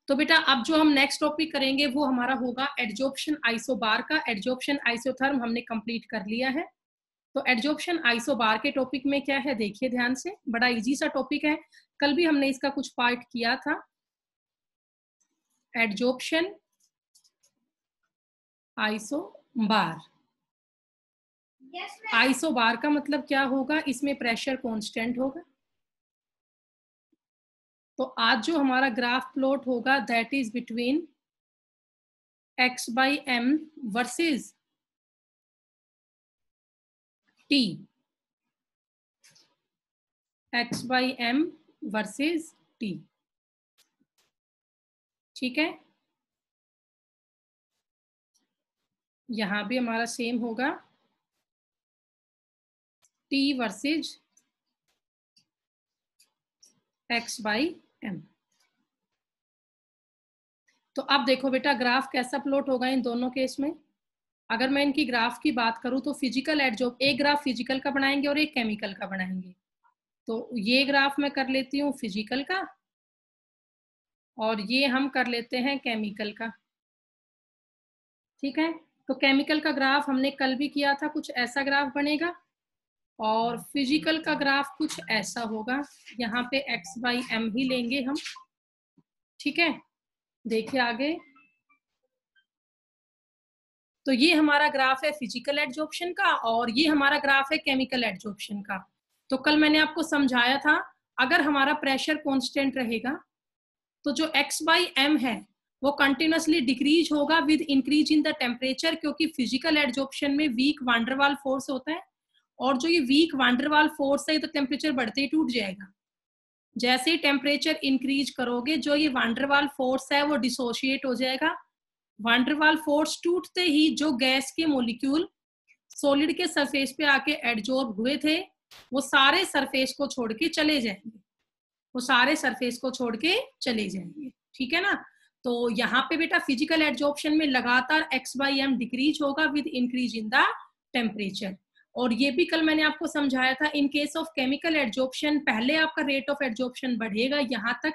तो बेटा अब जो हम नेक्स्ट टॉपिक करेंगे वो हमारा होगा एडजॉर्प्शन आइसोबार का। एडजॉर्प्शन आइसोथर्म हमने कंप्लीट कर लिया है। तो एडजॉर्प्शन आइसोबार के टॉपिक में क्या है देखिए ध्यान से, बड़ा इजी सा टॉपिक है, कल भी हमने इसका कुछ पार्ट किया था। एडजॉर्प्शन आइसोबार, आइसोबार का मतलब क्या होगा, इसमें प्रेशर कांस्टेंट होगा। तो आज जो हमारा ग्राफ प्लॉट होगा that is between x by m versus t, x by m versus t, ठीक है। यहां भी हमारा सेम होगा t versus x by m। तो अब देखो बेटा ग्राफ कैसा प्लॉट होगा इन दोनों केस में। अगर मैं इनकी ग्राफ की बात करूं तो फिजिकल एडजॉर्ब, एक ग्राफ फिजिकल का बनाएंगे और एक केमिकल का बनाएंगे। तो ये ग्राफ मैं कर लेती हूँ फिजिकल का और ये हम कर लेते हैं केमिकल का, ठीक है। तो केमिकल का ग्राफ हमने कल भी किया था, कुछ ऐसा ग्राफ बनेगा और फिजिकल का ग्राफ कुछ ऐसा होगा। यहाँ पे x बाई m ही लेंगे हम, ठीक है। देखिए आगे, तो ये हमारा ग्राफ है फिजिकल एडजॉर्प्शन का और ये हमारा ग्राफ है केमिकल एडजॉर्प्शन का। तो कल मैंने आपको समझाया था अगर हमारा प्रेशर कांस्टेंट रहेगा तो जो x बाई m है वो कंटिन्यूसली डिक्रीज होगा with increase in the temperature, क्योंकि फिजिकल एडजॉर्प्शन में वीक वांडरवाल फोर्स होता है और जो ये वीक वांडरवाल फोर्स है तो टेम्परेचर बढ़ते ही टूट जाएगा। जैसे ही टेम्परेचर इंक्रीज करोगे जो ये वांडरवाल फोर्स है वो डिसोशिएट हो जाएगा। वांडरवाल फोर्स टूटते ही जो गैस के मॉलिक्यूल सॉलिड के सरफेस पे आके एडजॉर्ब हुए थे वो सारे सरफेस को छोड़ के चले जाएंगे, वो सारे सरफेस को छोड़ के चले जाएंगे, ठीक है ना। तो यहाँ पे बेटा फिजिकल एडजॉर्प्शन में लगातार x बाई m डिक्रीज होगा with increase in the temperature. और ये भी कल मैंने आपको समझाया था in case of chemical adsorption पहले आपका रेट ऑफ एडजॉर्प्शन बढ़ेगा यहाँ तक,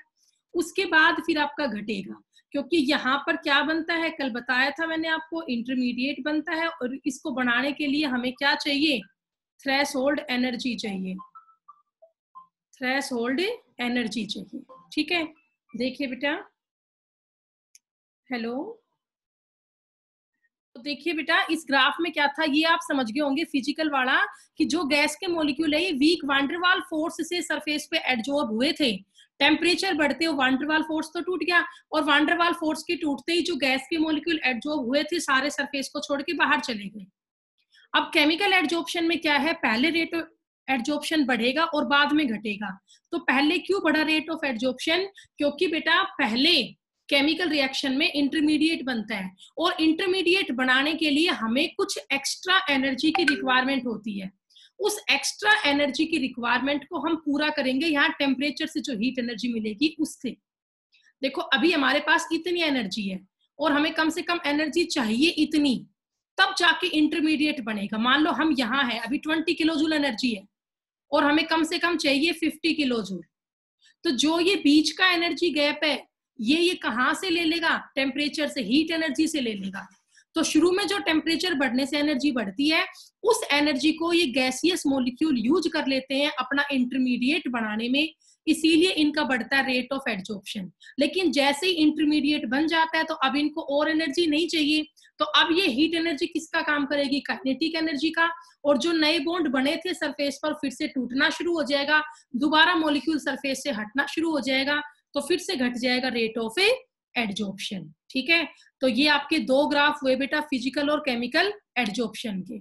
उसके बाद फिर आपका घटेगा, क्योंकि यहाँ पर क्या बनता है कल बताया था मैंने आपको, इंटरमीडिएट बनता है और इसको बनाने के लिए हमें क्या चाहिए, थ्रेशोल्ड एनर्जी चाहिए, थ्रेशोल्ड एनर्जी चाहिए, ठीक है। देखिए बेटा, हेलो, तो देखिए बेटा इस ग्राफ में क्या था ये आप समझ गए होंगे फिजिकल वाला, कि जो गैस के मॉलिक्यूल है ये वीक वांडरवाल फोर्स से सरफेस पे एडजॉर्ब हुए थे, टेम्परेचर बढ़ते हो वांडरवाल फोर्स तो टूट गया और वांडरवाल फोर्स के टूटते ही जो गैस के मॉलिक्यूल एडजॉर्ब हुए थे सारे सरफेस को छोड़ के बाहर चले गए। अब केमिकल एडजॉर्प्शन में क्या है, पहले रेट एडजॉर्प्शन बढ़ेगा और बाद में घटेगा। तो पहले क्यों बढ़ा रेट ऑफ एडजॉर्प्शन, क्योंकि बेटा पहले केमिकल रिएक्शन में इंटरमीडिएट बनता है और इंटरमीडिएट बनाने के लिए हमें कुछ एक्स्ट्रा एनर्जी की रिक्वायरमेंट होती है। उस एक्स्ट्रा एनर्जी की रिक्वायरमेंट को हम पूरा करेंगे यहाँ टेम्परेचर से जो हीट एनर्जी मिलेगी उससे। देखो अभी हमारे पास इतनी एनर्जी है और हमें कम से कम एनर्जी चाहिए इतनी, तब जाके इंटरमीडिएट बनेगा। मान लो हम यहाँ है अभी 20 किलो जूल एनर्जी है और हमें कम से कम चाहिए 50 किलो जूल, तो जो ये बीच का एनर्जी गैप है ये कहाँ से ले लेगा, टेम्परेचर से, हीट एनर्जी से ले लेगा। तो शुरू में जो टेम्परेचर बढ़ने से एनर्जी बढ़ती है उस एनर्जी को ये गैसियस मॉलिक्यूल यूज कर लेते हैं अपना इंटरमीडिएट बनाने में, इसीलिए इनका बढ़ता है रेट ऑफ एडजॉर्प्शन। लेकिन जैसे ही इंटरमीडिएट बन जाता है तो अब इनको और एनर्जी नहीं चाहिए, तो अब ये हीट एनर्जी किसका काम करेगी, काइनेटिक एनर्जी का, और जो नए बॉन्ड बने थे सरफेस पर फिर से टूटना शुरू हो जाएगा, दोबारा मॉलिक्यूल सरफेस से हटना शुरू हो जाएगा, तो फिर से घट जाएगा रेट ऑफ एडजॉर्प्शन, ठीक है। तो ये आपके दो ग्राफ हुए बेटा फिजिकल और केमिकल एडजॉर्प्शन के।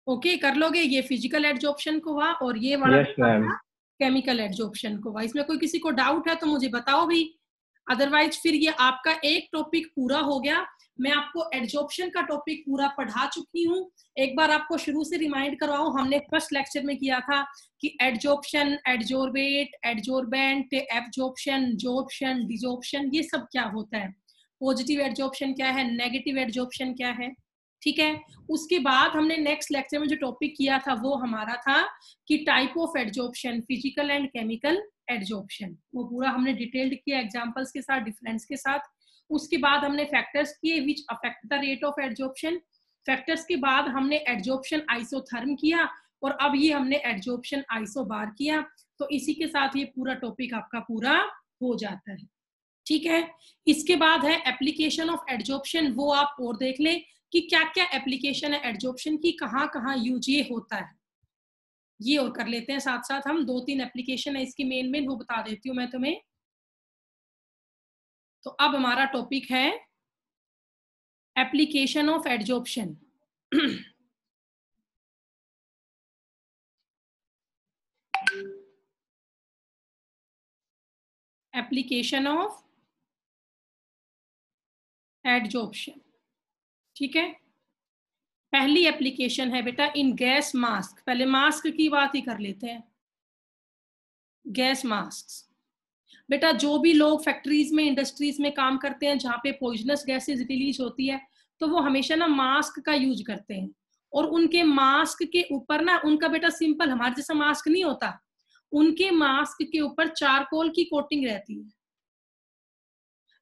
ओके कर लोगे, ये फिजिकल एडजॉर्प्शन को हुआ और ये वाला केमिकल एडजॉर्प्शन को हुआ। इसमें कोई किसी को डाउट है तो मुझे बताओ भी, अदरवाइज फिर ये आपका एक टॉपिक पूरा हो गया। मैं आपको एडजॉर्प्शन का टॉपिक पूरा पढ़ा चुकी हूँ। एक बार आपको शुरू से रिमाइंड करवाऊं, हमने फर्स्ट लेक्चर में किया था कि adsorption, adsorbate, adsorbent, absorption, sorption, desorption, ये सब क्या होता है, पॉजिटिव एडजॉर्प्शन क्या है, नेगेटिव एडजॉर्प्शन क्या है, ठीक है। उसके बाद हमने नेक्स्ट लेक्चर में जो टॉपिक किया था वो हमारा था कि type of adsorption, physical and chemical adsorption, वो पूरा हमने डिटेल्ड किया एग्जांपल्स के साथ, डिफरेंस के साथ। उसके बाद हमने फैक्टर्स किए which affect the rate of adsorption. Factors के बाद हमने एडजॉर्प्शन आइसोथर्म किया, और अब ये हमने एडजॉर्प्शन आइसोबार किया। तो इसी के साथ ये पूरा टॉपिक आपका पूरा हो जाता है, ठीक है। इसके बाद है एप्लीकेशन ऑफ एडजॉर्प्शन, वो आप और देख लें कि क्या क्या एप्लीकेशन है एडजॉर्प्शन की, कहाँ कहाँ यूज ये होता है, ये और कर लेते हैं साथ साथ हम। 2-3 एप्लीकेशन है इसकी मेन वो बता देती हूँ मैं तुम्हें। तो अब हमारा टॉपिक है application of adsorption. Application of adsorption, ठीक है। पहली एप्लीकेशन है बेटा इन गैस मास्क। पहले मास्क की बात ही कर लेते हैं। गैस मास्क बेटा, जो भी लोग फैक्ट्रीज में, इंडस्ट्रीज में काम करते हैं जहाँ पे पॉइजनस गैसेस रिलीज होती है, तो वो हमेशा ना मास्क का यूज करते हैं। और उनके मास्क के ऊपर ना, उनका बेटा सिंपल हमारे जैसा मास्क नहीं होता, उनके मास्क के ऊपर चारकोल की कोटिंग रहती है,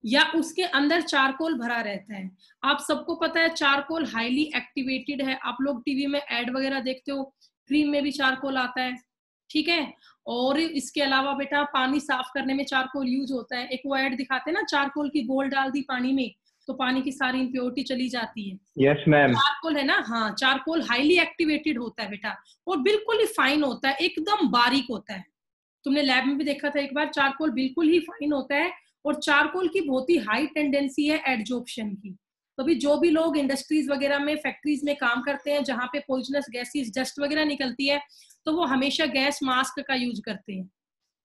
या उसके अंदर चारकोल भरा रहता है। आप सबको पता है चारकोल हाईली एक्टिवेटेड है, आप लोग टीवी में एड वगैरह देखते हो, क्रीम में भी चारकोल आता है, ठीक है। और इसके अलावा बेटा पानी साफ करने में चारकोल यूज होता है। एक वो एड दिखाते हैं ना, चारकोल की बोल डाल दी पानी में तो पानी की सारी इंप्योरिटी चली जाती है। Yes ma'am. चारकोल है ना, हाँ, चारकोल हाईली एक्टिवेटेड होता है बेटा, और बिल्कुल ही फाइन होता है, एकदम बारीक होता है। तुमने लैब में भी देखा था एक बार, चारकोल बिल्कुल ही फाइन होता है। और चारकोल की बहुत ही हाई टेंडेंसी है एडजॉर्प्शन की। तो भी जो भी लोग इंडस्ट्रीज वगैरह में, फैक्ट्रीज में काम करते हैं जहाँ पे पॉइजनस गैसेस, डस्ट वगैरह निकलती है, तो वो हमेशा गैस मास्क का यूज करते हैं,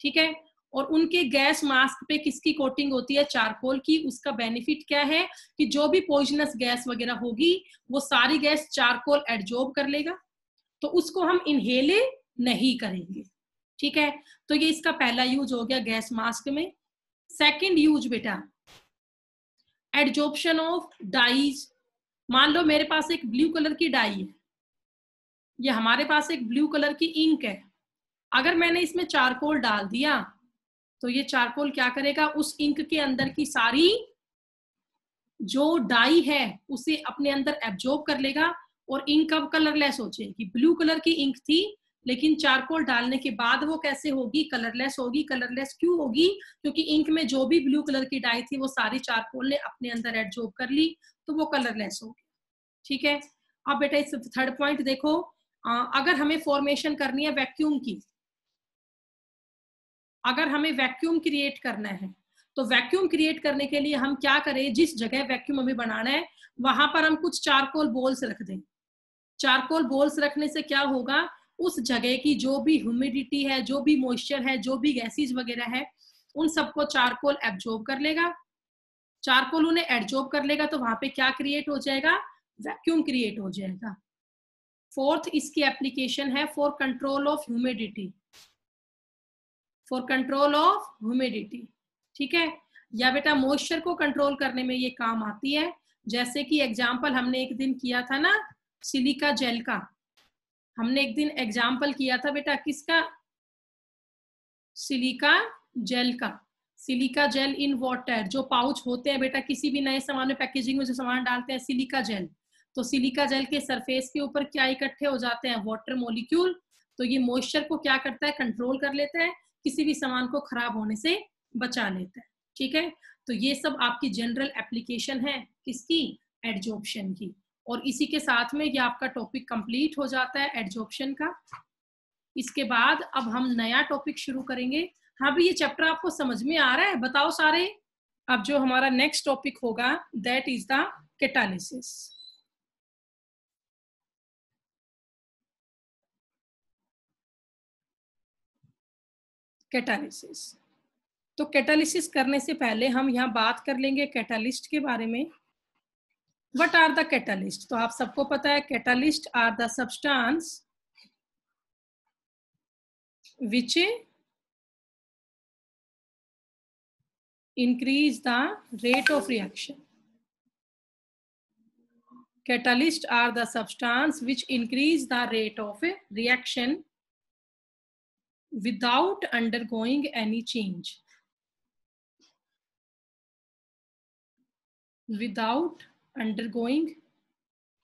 ठीक है। और उनके गैस मास्क पे किसकी कोटिंग होती है? चारकोल की। उसका बेनिफिट क्या है कि जो भी पॉइजनस गैस वगैरह होगी वो सारी गैस चारकोल एब्जॉर्ब कर लेगा, तो उसको हम इनहेले नहीं करेंगे, ठीक है। तो ये इसका पहला यूज हो गया गैस मास्क में। सेकंड यूज बेटा एडजॉर्प्शन ऑफ डाइज। मान लो मेरे पास एक ब्लू कलर की डाई है, या हमारे पास एक ब्लू कलर की इंक है। अगर मैंने इसमें चारकोल डाल दिया तो ये चारकोल क्या करेगा, उस इंक के अंदर की सारी जो डाई है उसे अपने अंदर एब्जॉर्ब कर लेगा, और इंक अब कलरलेस हो जाएगी। ब्लू कलर की इंक थी, लेकिन चारकोल डालने के बाद वो कैसे होगी? कलरलेस होगी। कलरलेस क्यों होगी? क्योंकि इंक में जो भी ब्लू कलर की डाई थी वो सारी चारकोल ने अपने अंदर एब्जॉर्ब कर ली, तो वो कलरलेस होगी, ठीक है। अब बेटा इस थर्ड पॉइंट देखो, अगर हमें फॉर्मेशन करनी है वैक्यूम की, अगर हमें वैक्यूम क्रिएट करना है, तो वैक्यूम क्रिएट करने के लिए हम क्या करें, जिस जगह वैक्यूम हमें बनाना है वहां पर हम कुछ चारकोल बॉल्स रख दें। चारकोल बॉल्स रखने से क्या होगा, उस जगह की जो भी ह्यूमिडिटी है, जो भी मॉइस्चर है, जो भी गैसेज वगैरह है, उन सबको चारकोल एब्जॉर्ब कर लेगा। चारकोल उन्हें एब्जॉर्ब कर लेगा तो वहां पे क्या क्रिएट हो जाएगा? वैक्यूम क्रिएट हो जाएगा। फोर्थ इसकी एप्लीकेशन है for control of humidity, for control of humidity, ठीक है। या बेटा मॉइस्चर को कंट्रोल करने में ये काम आती है। जैसे कि एग्जाम्पल हमने एक दिन किया था ना सिलिका जेल का, हमने एक दिन एग्जाम्पल किया था बेटा किसका? सिलिका जेल का। सिलिका जेल इन वाटर, जो पाउच होते हैं बेटा किसी भी नए सामान में, पैकेजिंग में जो सामान डालते हैं सिलिका जेल, तो सिलिका जेल के सरफेस के ऊपर क्या इकट्ठे हो जाते हैं? Water molecule. तो ये मॉइस्चर को क्या करता है? कंट्रोल कर लेता है, किसी भी सामान को खराब होने से बचा लेता है, ठीक है। तो ये सब आपकी जनरल एप्लीकेशन है किसकी? एडजॉर्प्शन की। और इसी के साथ में ये आपका टॉपिक कंप्लीट हो जाता है एडजॉर्प्शन का। इसके बाद अब हम नया टॉपिक शुरू करेंगे। हाँ भी, ये चैप्टर आपको समझ में आ रहा है? बताओ सारे। अब जो हमारा नेक्स्ट टॉपिक होगा that is the catalysis. Catalysis, तो कैटालिसिस करने से पहले हम यहाँ बात कर लेंगे कैटालिस्ट के बारे में। What are the catalyst? तो आप सबको पता है catalyst are the substance which increase the rate of reaction. Catalysts are the substance which increase the rate of reaction without undergoing any change, without undergoing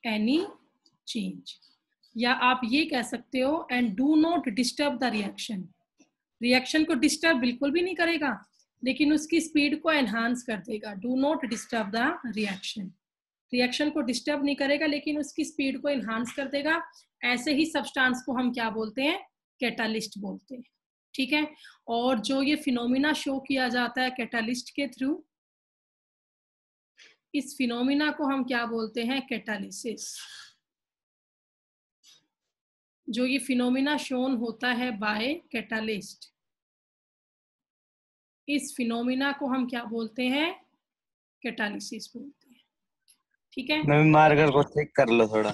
any change, या आप ये कह सकते हो and do not disturb the reaction, reaction को disturb बिल्कुल भी नहीं करेगा लेकिन उसकी स्पीड को एनहांस कर देगा। Do not disturb the reaction, reaction को डिस्टर्ब नहीं करेगा लेकिन उसकी स्पीड को एनहांस कर देगा। ऐसे ही सब्सटेंस को हम क्या बोलते हैं, कैटालिस्ट बोलते हैं। ठीक है, और जो ये फिनोमिना शो किया जाता है कैटालिस्ट के थ्रू, इस फिनोमिना को हम क्या बोलते हैं, कैटालिसिस। जो ये फिनोमिना शोन होता है बाय कैटालिस्ट, इस फिनोमिना को हम क्या बोलते हैं, कैटालिसिस बोलते हैं। ठीक है, मैं मार्कर को ठीक कर लो थोड़ा,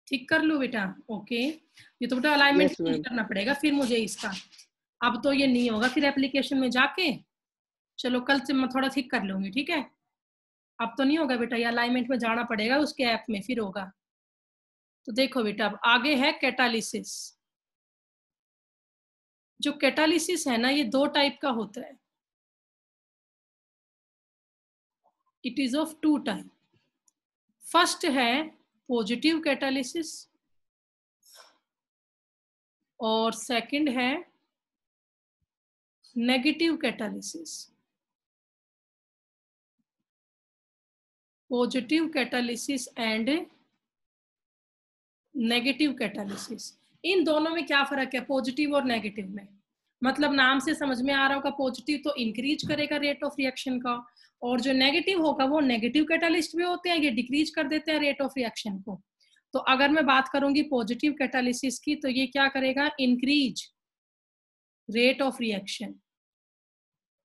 ठीक कर लो बेटा। ओके, ये तो बेटा अलाइनमेंट चेंज करना पड़ेगा फिर मुझे इसका, अब तो ये नहीं होगा फिर एप्लीकेशन में जाके। चलो कल से मैं थोड़ा ठीक कर लूंगी, ठीक है। अब तो नहीं होगा बेटा, ये अलाइनमेंट में जाना पड़ेगा उसके ऐप में फिर होगा। तो देखो बेटा अब आगे है कैटालिसिस। जो कैटालिसिस है ना ये दो टाइप का होता है, it is of two type. First है पॉजिटिव कैटालिसिस और सेकंड है negative catalysis. Positive catalysis and negative catalysis, इन दोनों में क्या फर्क है, पॉजिटिव और नेगेटिव में? मतलब नाम से समझ में आ रहा होगा, पॉजिटिव तो इंक्रीज करेगा रेट ऑफ रिएक्शन का, और जो नेगेटिव होगा वो नेगेटिव कैटालिस्ट भी होते हैं, ये डिक्रीज कर देते हैं रेट ऑफ रिएक्शन को। तो अगर मैं बात करूंगी पॉजिटिव कैटालिसिस की तो ये क्या करेगा, इंक्रीज रेट ऑफ रिएक्शन,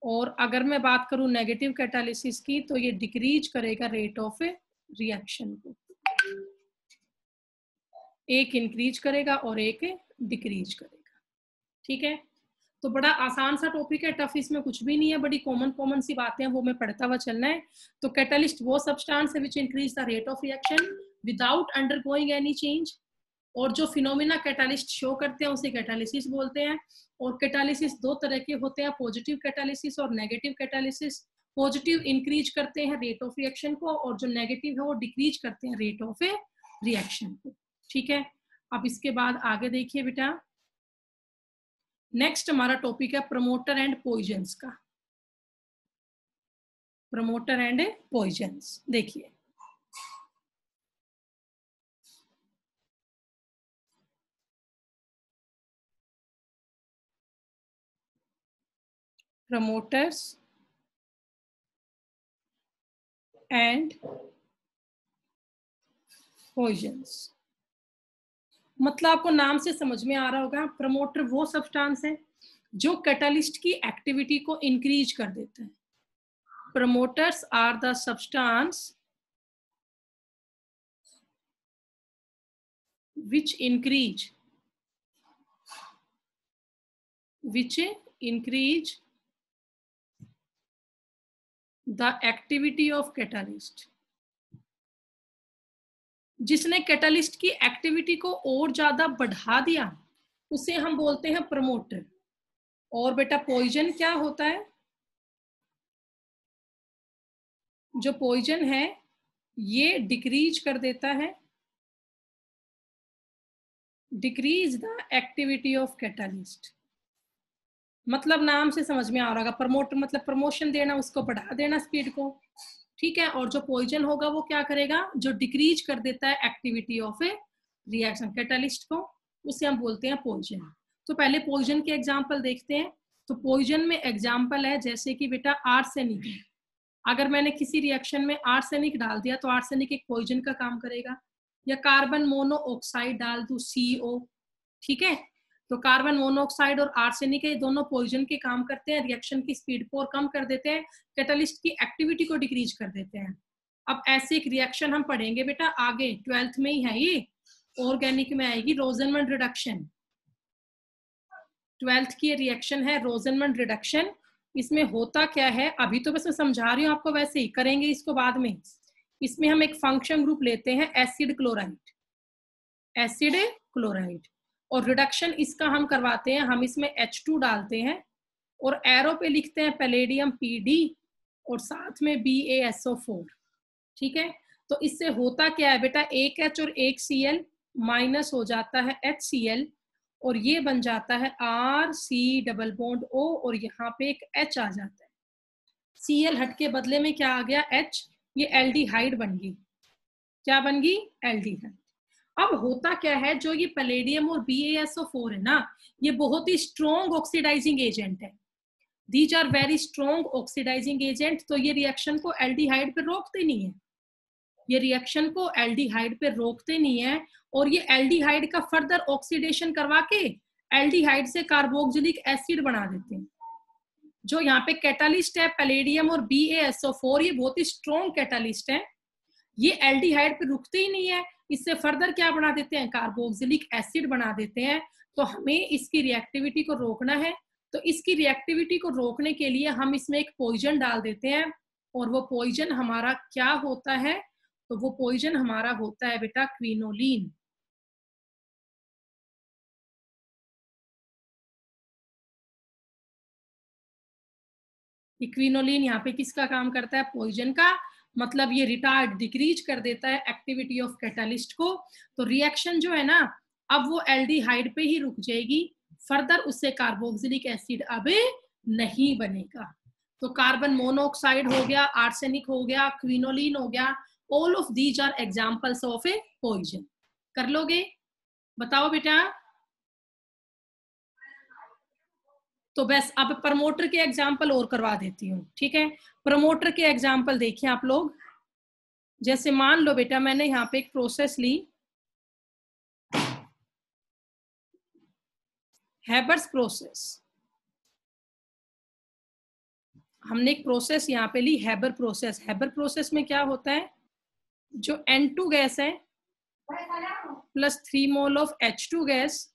और अगर मैं बात करूं नेगेटिव कैटालिसिस की तो ये डिक्रीज करेगा रेट ऑफ रिएक्शन को। एक इंक्रीज करेगा और एक डिक्रीज करेगा। ठीक है, तो बड़ा आसान सा टॉपिक है, टफ इसमें कुछ भी नहीं है, बड़ी कॉमन सी बातें हैं वो मैं पढ़ता हुआ चलना है। तो कैटालिस्ट वो सब्सटेंस है which increase the rate of reaction without undergoing any change, और जो फिनोमिना कैटालिस्ट शो करते हैं उसे कैटालिसिस बोलते हैं। और कैटालिसिस दो तरह के होते हैं, पॉजिटिव कैटालिसिस और नेगेटिव कैटालिसिस। पॉजिटिव इंक्रीज करते हैं रेट ऑफ रिएक्शन को और जो नेगेटिव है वो डिक्रीज करते हैं रेट ऑफ रिएक्शन को। ठीक है, अब इसके बाद आगे देखिए बेटा, नेक्स्ट हमारा टॉपिक है प्रमोटर एंड पॉइजन्स का। प्रमोटर एंड पॉइजन्स देखिए, प्रमोटर्स एंड पॉइजन्स, मतलब आपको नाम से समझ में आ रहा होगा, प्रमोटर वो सब्सटेंस है जो कैटालिस्ट की एक्टिविटी को इंक्रीज कर देता है। Promoters are the substance which increase the activity of catalyst। जिसने कैटालिस्ट की एक्टिविटी को और ज्यादा बढ़ा दिया उसे हम बोलते हैं प्रमोटर। और बेटा पॉइजन क्या होता है, जो पॉइजन है ये डिक्रीज कर देता है, decrease the activity of catalyst. मतलब नाम से समझ में आ रहा होगा, प्रमोटर मतलब प्रमोशन देना, उसको बढ़ा देना स्पीड को। ठीक है, और जो पॉइजन होगा वो क्या करेगा, जो डिक्रीज कर देता है activity of A reaction catalyst को, उसे हम बोलते हैं पॉइजन। तो पहले पॉइजन के एग्जांपल देखते हैं। तो पॉइजन में एग्जांपल है जैसे कि बेटा आर्सेनिक। अगर मैंने किसी रिएक्शन में आर्सेनिक डाल दिया तो आर्सेनिक एक पॉइजन का काम करेगा, या कार्बन मोनोऑक्साइड डाल दूं CO। ठीक है, तो कार्बन मोनोऑक्साइड और आर्सेनिक ये दोनों पॉइजन के काम करते हैं, रिएक्शन की स्पीड को और कम कर देते हैं, कैटालिस्ट की एक्टिविटी को डिक्रीज कर देते हैं। अब ऐसे एक रिएक्शन हम पढ़ेंगे बेटा आगे, 12th में ही है ये, ऑर्गेनिक में आएगी, रोजनमंड रिडक्शन। 12th की रिएक्शन है रोजनमंड रिडक्शन। इसमें होता क्या है, अभी तो बस मैं समझा रही हूँ आपको, वैसे ही करेंगे इसको बाद में। इसमें हम एक फंक्शन ग्रुप लेते हैं एसिड क्लोराइड, एसिड क्लोराइड। और रिडक्शन इसका हम करवाते हैं, हम इसमें H2 डालते हैं और एरो पे लिखते हैं पैलेडियम PD और साथ में BaSO4। ठीक है, तो इससे होता क्या है बेटा, एक H और एक Cl माइनस हो जाता है HCl और ये बन जाता है RC डबल बॉन्ड O और यहाँ पे एक H आ जाता है। Cl हट के बदले में क्या आ गया, H, ये एल्डिहाइड बन गई। क्या बन गई, एल्डिहाइड। अब होता क्या है, जो ये पैलेडियम और BaSO4 है ना, ये बहुत ही स्ट्रॉन्ग ऑक्सीडाइजिंग एजेंट है। These are very strong oxidising agent. तो ये रिएक्शन को एल्डिहाइड पे रोकते नहीं है, ये रिएक्शन को एल्डिहाइड पे रोकते नहीं है और ये एल्डिहाइड का फर्दर ऑक्सीडेशन करवा के एल्डिहाइड से कार्बोक्सिलिक एसिड बना देते हैं। जो यहाँ पे कैटालिस्ट है पैलेडियम और BaSO4, ये बहुत ही स्ट्रॉन्ग कैटालिस्ट है, ये एल्डिहाइड पे रुकते ही नहीं है, इससे फर्दर क्या बना देते हैं, कार्बोक्सिलिक एसिड बना देते हैं। तो हमें इसकी रिएक्टिविटी को रोकना है, तो इसकी रिएक्टिविटी को रोकने के लिए हम इसमें एक पॉइजन डाल देते हैं और वो पॉइजन हमारा क्या होता है, तो वो पॉइजन हमारा होता है बेटा क्विनोलिन। क्विनोलिन यहाँ पे किसका काम करता है, पॉइजन का, मतलब ये रिटार्ड डिक्रीज कर देता है एक्टिविटी ऑफ कैटालिस्ट को। तो रिएक्शन जो है ना, अब वो एल्डिहाइड पे ही रुक जाएगी, फर्दर उससे कार्बोक्सिलिक एसिड अब नहीं बनेगा। तो कार्बन मोनोऑक्साइड हो गया, आर्सेनिक हो गया, क्विनोलिन हो गया, all of these are examples of a poison. कर लोगे, बताओ बेटा। तो बस अब प्रमोटर के एग्जाम्पल और करवा देती हूँ। ठीक है, प्रमोटर के एग्जाम्पल देखिए आप लोग। जैसे मान लो बेटा, मैंने यहाँ पे एक प्रोसेस ली, हैबर्स प्रोसेस। हमने एक प्रोसेस यहाँ पे ली, हैबर प्रोसेस। हैबर प्रोसेस में क्या होता है, जो N2 गैस है plus 3 mole of H2 gas,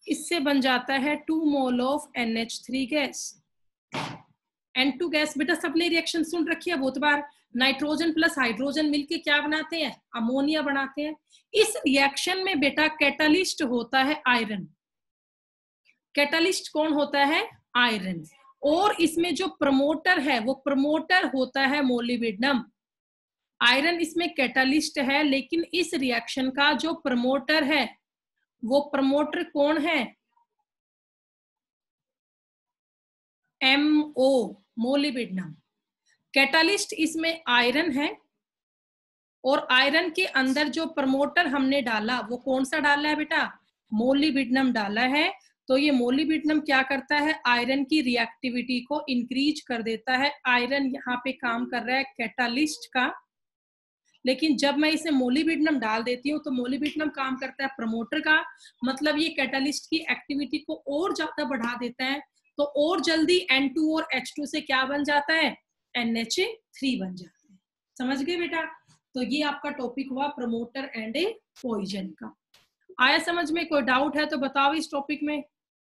इससे बन जाता है 2 mole of NH3 gas. N2 gas बेटा सबने रिएक्शन सुन रखी है बहुत बार, नाइट्रोजन प्लस हाइड्रोजन मिलके क्या बनाते हैं, अमोनिया बनाते हैं। इस रिएक्शन में बेटा कैटालिस्ट होता है आयरन। कैटालिस्ट कौन होता है, आयरन। और इसमें जो प्रमोटर है वो प्रमोटर होता है मोलिब्डेनम। आयरन इसमें कैटालिस्ट है, लेकिन इस रिएक्शन का जो प्रमोटर है वो प्रमोटर कौन है, MO, मोलिब्डेनम। कैटालिस्ट इसमें आयरन है और आयरन के अंदर जो प्रमोटर हमने डाला वो कौन सा डाला है बेटा, मोलिब्डेनम डाला है। तो ये मोलिब्डेनम क्या करता है, आयरन की रिएक्टिविटी को इंक्रीज कर देता है। आयरन यहाँ पे काम कर रहा है कैटालिस्ट का, लेकिन जब मैं इसे मोलिब्डेनम डाल देती हूँ तो मोलिब्डेनम काम करता है प्रमोटर का, मतलब ये कैटालिस्ट की एक्टिविटी को और ज्यादा बढ़ा देता है। तो और जल्दी N2 और H2 से क्या बन जाता है, NH3 बन जाता है। समझ गए बेटा। तो ये आपका टॉपिक हुआ प्रमोटर एंड ए पॉइजन का। आया समझ में, कोई डाउट है तो बताओ इस टॉपिक में।